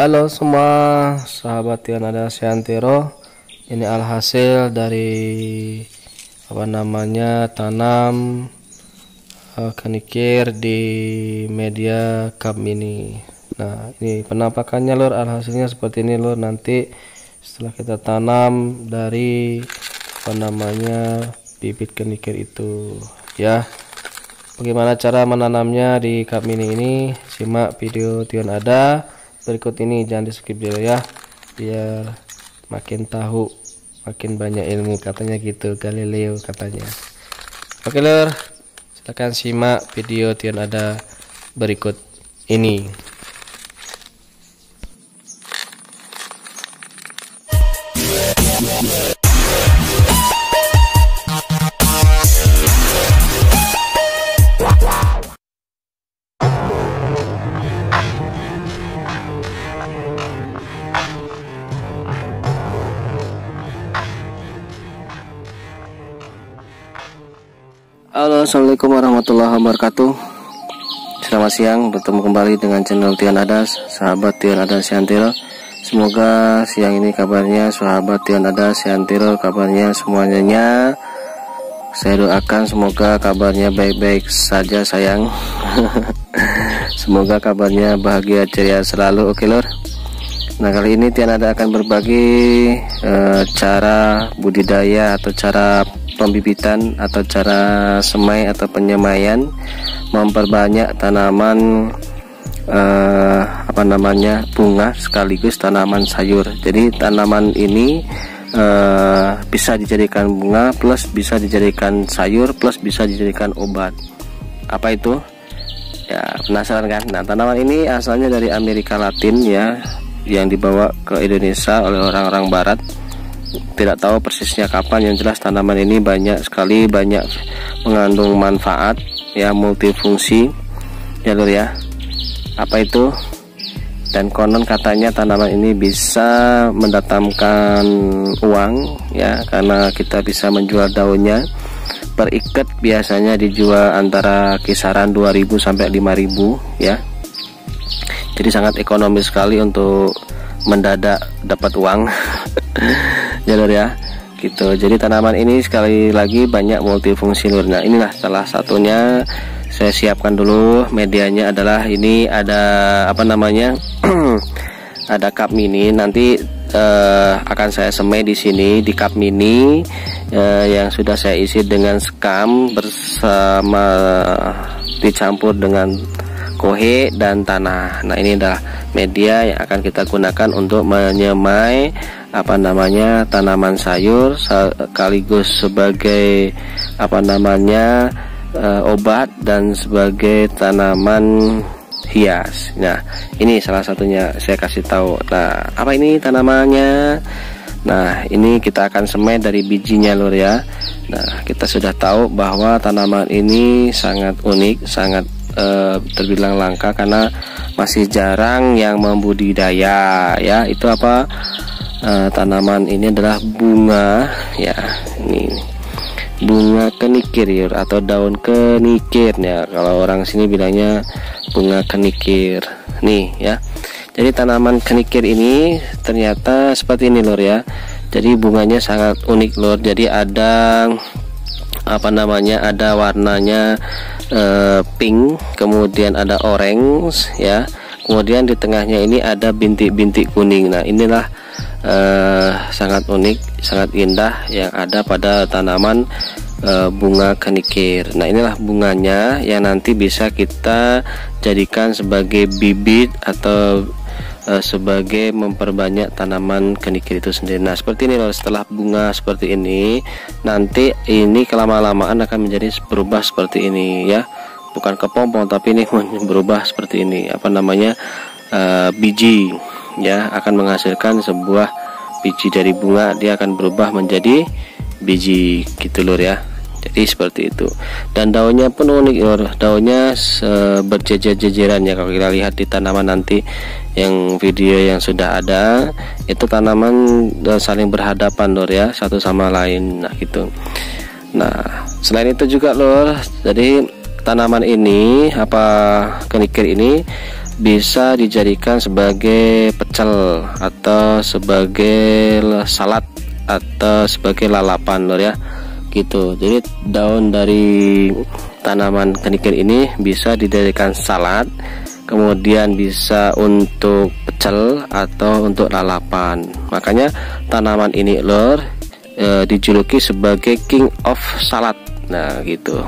Halo semua sahabat yang ada Siantero. Ini alhasil dari tanam kenikir di media cup mini. Nah, ini penampakannya lur, alhasilnya seperti ini lur. Nanti setelah kita tanam dari bibit kenikir itu ya. Bagaimana cara menanamnya di cup mini ini? Simak video Tion ada berikut ini, jangan di skip dulu ya, biar makin tahu, makin banyak ilmu, katanya gitu Galileo katanya. Oke lur, silahkan simak video Tion ada berikut ini. Halo, assalamualaikum warahmatullahi wabarakatuh. Selamat siang, bertemu kembali dengan channel Tion Adas, sahabat Tion Adas Siantero. Semoga siang ini kabarnya sahabat Tion Adas Siantero, kabarnya semuanya saya doakan semoga kabarnya baik-baik saja sayang. Semoga kabarnya bahagia ceria selalu. Oke lor. Nah, kali ini Tion Ada akan berbagi cara budidaya atau cara pembibitan atau cara semai atau penyemaian memperbanyak tanaman bunga sekaligus tanaman sayur. Jadi tanaman ini bisa dijadikan bunga plus bisa dijadikan sayur plus bisa dijadikan obat. Apa itu? Ya, penasaran kan? Nah, tanaman ini asalnya dari Amerika Latin ya, yang dibawa ke Indonesia oleh orang-orang barat. Tidak tahu persisnya kapan, yang jelas tanaman ini banyak mengandung manfaat ya, multifungsi ya lur ya. Apa itu? Dan konon katanya tanaman ini bisa mendatangkan uang ya, karena kita bisa menjual daunnya per ikat, biasanya dijual antara kisaran 2000 sampai 5000 ya. Jadi sangat ekonomis sekali untuk mendadak dapat uang. Jalur ya gitu. Jadi tanaman ini sekali lagi banyak multifungsi lur. Nah, inilah salah satunya. Saya siapkan dulu medianya, adalah ini ada ada cup mini. Nanti akan saya semai di sini di cup mini yang sudah saya isi dengan sekam bersama dicampur dengan kohe dan tanah. Nah, ini adalah media yang akan kita gunakan untuk menyemai tanaman sayur sekaligus sebagai obat dan sebagai tanaman hias. Nah, ini salah satunya saya kasih tahu. Nah, apa ini tanamannya? Nah, ini kita akan semai dari bijinya lur ya. Nah, kita sudah tahu bahwa tanaman ini sangat unik, sangat terbilang langka karena masih jarang yang membudidaya ya. Itu apa? Tanaman ini adalah bunga ya, ini bunga kenikir ya, atau daun kenikir ya, kalau orang sini bilangnya bunga kenikir nih ya. Jadi tanaman kenikir ini ternyata seperti ini lor ya. Jadi bunganya sangat unik lor. Jadi ada ada warnanya pink, kemudian ada orange ya, kemudian di tengahnya ini ada bintik-bintik kuning. Nah, inilah sangat unik, sangat indah yang ada pada tanaman bunga kenikir. Nah, inilah bunganya yang nanti bisa kita jadikan sebagai bibit atau sebagai memperbanyak tanaman kenikir itu sendiri. Nah, seperti ini loh. Setelah bunga seperti ini, nanti ini kelama-lamaan akan menjadi berubah seperti ini ya, bukan kepompong tapi ini berubah seperti ini, biji ya, akan menghasilkan sebuah biji dari bunga, dia akan berubah menjadi biji gitu lur ya. Jadi seperti itu. Dan daunnya pun unik lur, daunnya berjejer-jejeran ya. Kalau kita lihat di tanaman nanti yang video yang sudah ada, itu tanaman saling berhadapan lur ya, satu sama lain. Nah gitu. Nah, selain itu juga lur, jadi tanaman ini kenikir ini bisa dijadikan sebagai pecel atau sebagai salad atau sebagai lalapan lur ya gitu. Jadi daun dari tanaman kenikir ini bisa dijadikan salad, kemudian bisa untuk pecel atau untuk lalapan. Makanya tanaman ini lur dijuluki sebagai king of salad. Nah gitu.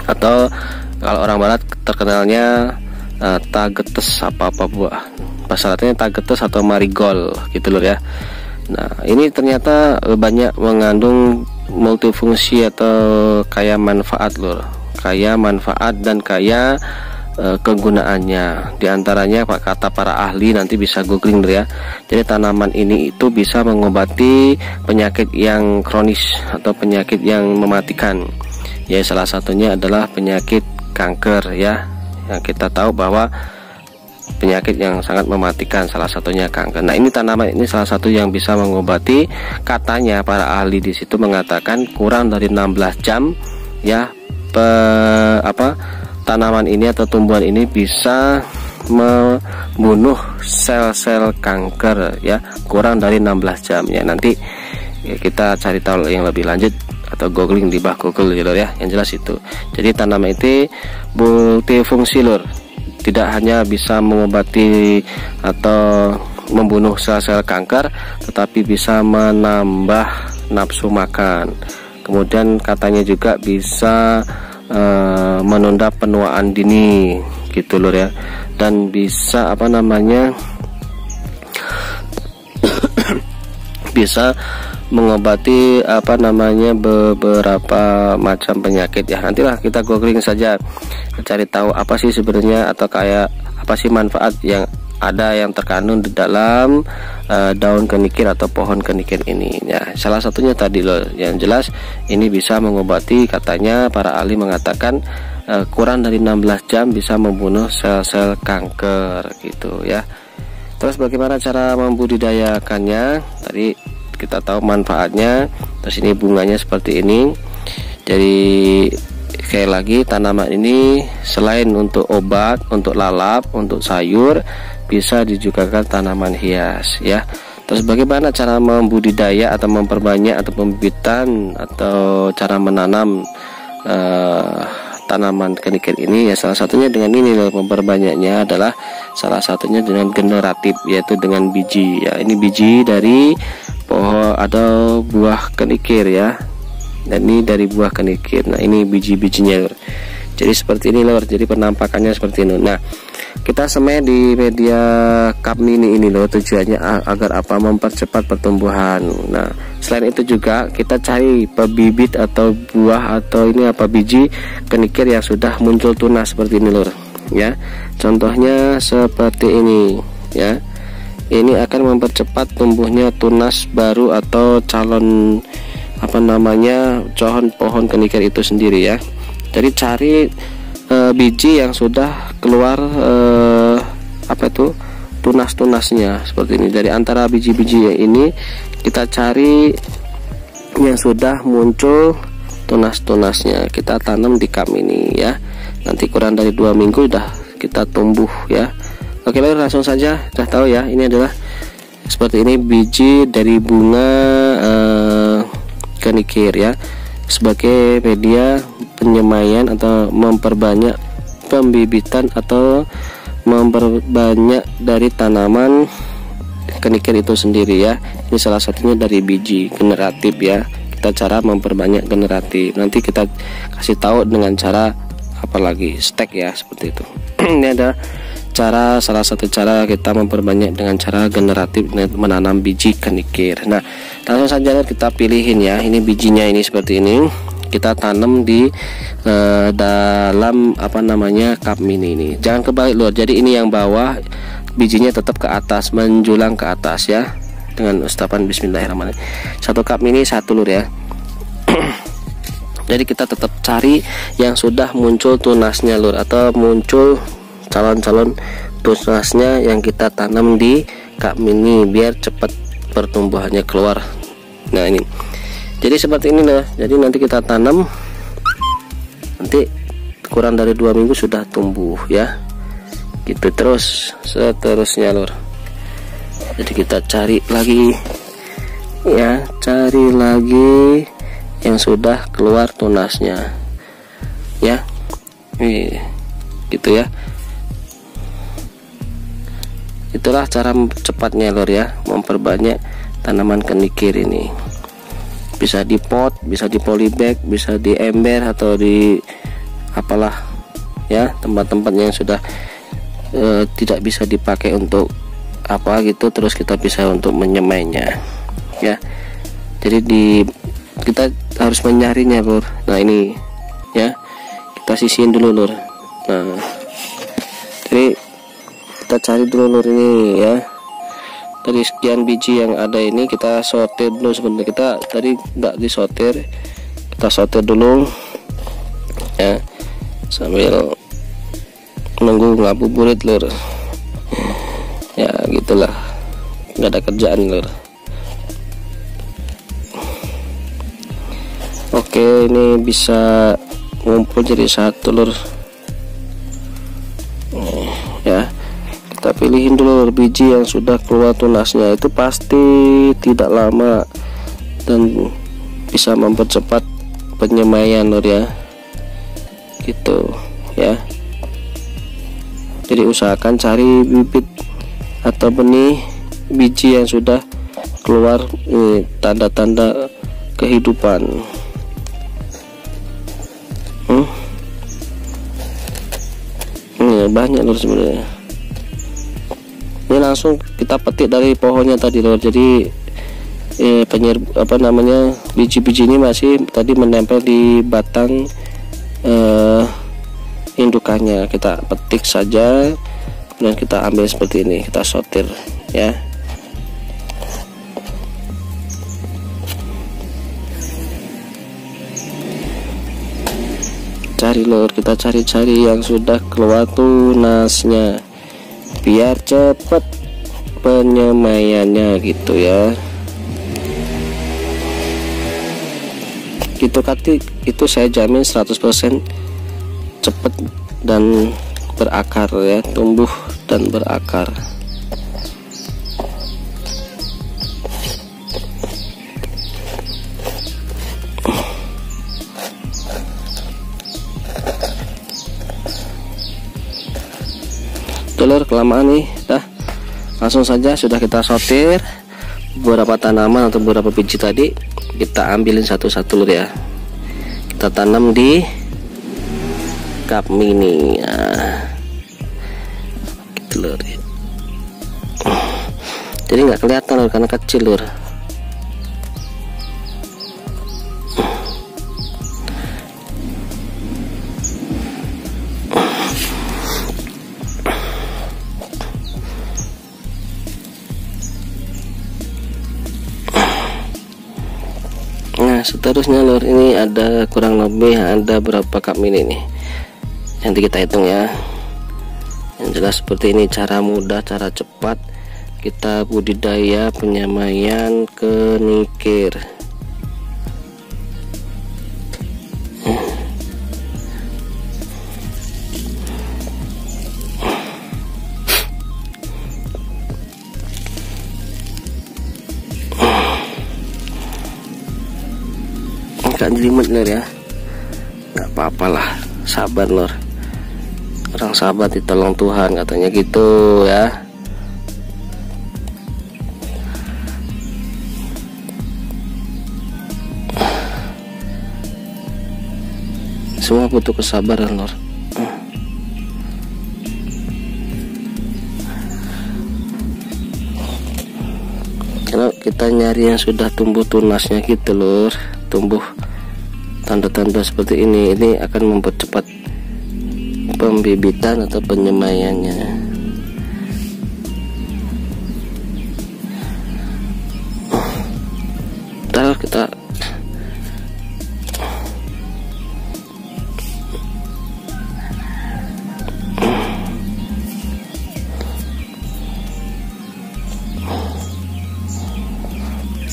Atau kalau orang barat terkenalnya tagetes apa buah bahasa latinnya tagetes atau marigold gitu lur ya. Nah ini ternyata banyak mengandung multifungsi atau kaya manfaat lur, kaya manfaat dan kaya kegunaannya. Di antaranya kata para ahli, nanti bisa googling lur ya. Jadi tanaman ini itu bisa mengobati penyakit yang kronis atau penyakit yang mematikan. Ya salah satunya adalah penyakit kanker ya. Yang kita tahu bahwa penyakit yang sangat mematikan salah satunya kanker. Nah ini tanaman ini salah satu yang bisa mengobati. Katanya para ahli di situ mengatakan kurang dari 16 jam ya tanaman ini atau tumbuhan ini bisa membunuh sel-sel kanker ya, kurang dari 16 jam ya. Nanti ya, kita cari tahu yang lebih lanjut atau googling di Google ya. Yang jelas itu. Jadi tanaman itu multifungsi lur. Tidak hanya bisa mengobati atau membunuh sel-sel kanker, tetapi bisa menambah nafsu makan. Kemudian katanya juga bisa menunda penuaan dini gitu lur ya. Dan bisa bisa mengobati beberapa macam penyakit ya. Nantilah kita googling saja, cari tahu apa sih sebenarnya atau kayak apa sih manfaat yang ada yang terkandung di dalam daun kenikir atau pohon kenikir ini ya. Salah satunya tadi loh, yang jelas ini bisa mengobati, katanya para ahli mengatakan kurang dari 16 jam bisa membunuh sel-sel kanker gitu ya. Terus bagaimana cara membudidayakannya? Tadi kita tahu manfaatnya. Terus ini bunganya seperti ini. Jadi sekali lagi tanaman ini selain untuk obat, untuk lalap, untuk sayur, bisa dijugakan tanaman hias ya. Terus bagaimana cara membudidaya atau memperbanyak atau pembibitan atau cara menanam tanaman kenikir ini ya, salah satunya dengan ini loh. Memperbanyaknya adalah salah satunya dengan generatif, yaitu dengan biji ya. Ini biji dari pohon atau buah kenikir ya, dan ini dari buah kenikir. Nah ini biji-bijinya lor. Jadi seperti ini lor, jadi penampakannya seperti ini. Nah kita semai di media cup mini ini loh, tujuannya agar apa? Mempercepat pertumbuhan. Nah selain itu juga kita cari pebibit atau buah atau ini biji kenikir yang sudah muncul tunas seperti ini lor ya. Contohnya seperti ini ya. Ini akan mempercepat tumbuhnya tunas baru atau calon pohon kenikir itu sendiri ya. Jadi cari biji yang sudah keluar tunas-tunasnya seperti ini. Dari antara biji-biji ini kita cari yang sudah muncul tunas-tunasnya, kita tanam di cup ini ya. Nanti kurang dari 2 minggu udah kita tumbuh ya. Oke lor, langsung saja sudah tahu ya. Ini adalah seperti ini biji dari bunga kenikir ya, sebagai media penyemaian atau memperbanyak pembibitan atau memperbanyak dari tanaman kenikir itu sendiri ya. Ini salah satunya dari biji generatif ya. Kita cara memperbanyak generatif, nanti kita kasih tahu dengan cara apalagi stek ya, seperti itu. Ini ada salah satu cara kita memperbanyak dengan cara generatif, menanam biji kenikir. Nah langsung saja kita pilihin ya. Ini bijinya ini seperti ini, kita tanam di dalam cup mini ini. Jangan kebalik lur, jadi ini yang bawah bijinya tetap ke atas, menjulang ke atas ya, dengan ucapan bismillahirrahmanirrahim. Satu cup mini satu lur ya. Jadi kita tetap cari yang sudah muncul tunasnya lur, atau muncul calon-calon tunasnya yang kita tanam di cup mini biar cepat pertumbuhannya keluar. Nah ini jadi seperti ini loh. Jadi nanti kita tanam, nanti kurang dari 2 minggu sudah tumbuh ya. gitu terus seterusnya lur. Jadi kita cari lagi ya, cari lagi yang sudah keluar tunasnya ya. Gitu ya, itulah cara cepatnya lur ya, memperbanyak tanaman kenikir ini. Bisa di pot, bisa di polybag, bisa di ember, atau di apalah ya, tempat-tempat yang sudah tidak bisa dipakai untuk apa gitu, terus kita bisa untuk menyemainya ya. Jadi kita harus menyaringnya lur. Nah ini ya, kita sisihin dulu lur. Nah jadi kita cari dulu lur ini ya, dari sekian biji yang ada ini kita sortir dulu. Sebenarnya kita tadi nggak disortir, kita sortir dulu ya, sambil nunggu ngabuburit lur ya. Gitulah, nggak ada kerjaan lur. Oke, ini bisa ngumpul jadi satu lur ya. Kita pilihin dulu biji yang sudah keluar tunasnya, itu pasti tidak lama dan bisa mempercepat penyemaian lur ya, gitu ya. Jadi usahakan cari bibit atau benih biji yang sudah keluar, ini tanda-tanda kehidupan. Ini banyak lur sebenarnya. Ini langsung kita petik dari pohonnya tadi lur. Jadi biji-biji ini masih tadi menempel di batang indukannya. Kita petik saja dan kita ambil seperti ini, kita sortir ya. Cari lur, kita cari-cari yang sudah keluar tunasnya biar cepat penyemaiannya gitu ya. Itu saya jamin 100% cepat dan berakar ya, tumbuh dan berakar. Lur, kelamaan nih, langsung saja sudah kita sortir beberapa tanaman atau beberapa biji tadi, kita ambilin satu-satu lur ya. Kita tanam di cup mini ya, gitu lur. Jadi nggak kelihatan lur karena kecil lur. Nah seterusnya lur, ini ada kurang lebih ada berapa cup mini nih, nanti kita hitung ya. Yang jelas seperti ini cara mudah, cara cepat kita budidaya penyemaian kenikir. Gak jelimet lur ya, nggak apa-apalah, sabar lur. Orang sabar ditolong Tuhan katanya gitu ya. Semua butuh kesabaran lur. Karena kita nyari yang sudah tumbuh tunasnya gitu lur, tumbuh tanda-tanda seperti ini akan mempercepat pembibitan atau penyemaiannya. Ntar kita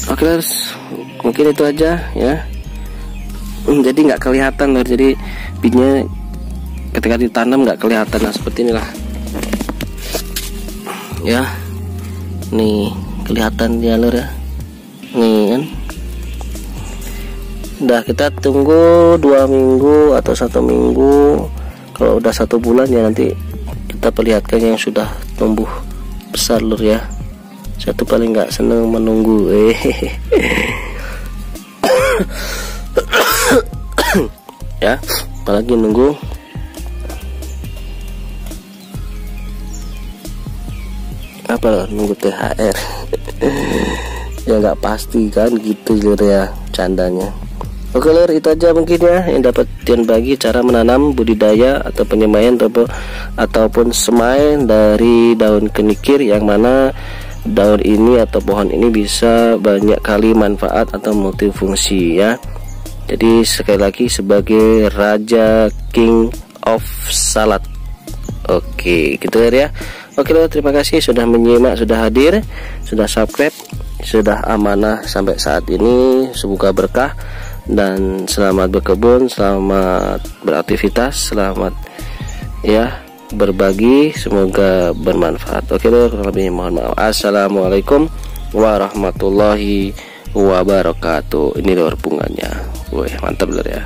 oke guys, mungkin itu aja ya. Jadi nggak kelihatan lur, jadi bijinya ketika ditanam nggak kelihatan. Nah seperti inilah. ya. Nih kelihatan ya lur ya, nih kan. Udah kita tunggu 2 minggu atau 1 minggu. Kalau udah 1 bulan ya nanti kita perlihatkan yang sudah tumbuh besar lur ya. Saya tuh paling nggak seneng menunggu ya, apalagi nunggu apa, nunggu THR ya nggak pasti kan gitu lur ya candanya. Oke lur, itu aja mungkin ya yang dapat Dian bagi cara menanam, budidaya atau penyemaian ataupun semai dari daun kenikir, yang mana daun ini atau pohon ini bisa banyak kali manfaat atau multifungsi ya. Jadi sekali lagi sebagai raja king of salad. Oke gitu ya. Oke lur, terima kasih sudah menyimak, sudah hadir, sudah subscribe, sudah amanah sampai saat ini. Semoga berkah dan selamat berkebun, selamat beraktivitas, selamat ya berbagi, semoga bermanfaat. Oke lur, lebih mohon maaf. Assalamualaikum warahmatullahi wabarakatuh. Ini lur bunganya, woi mantap lur ya.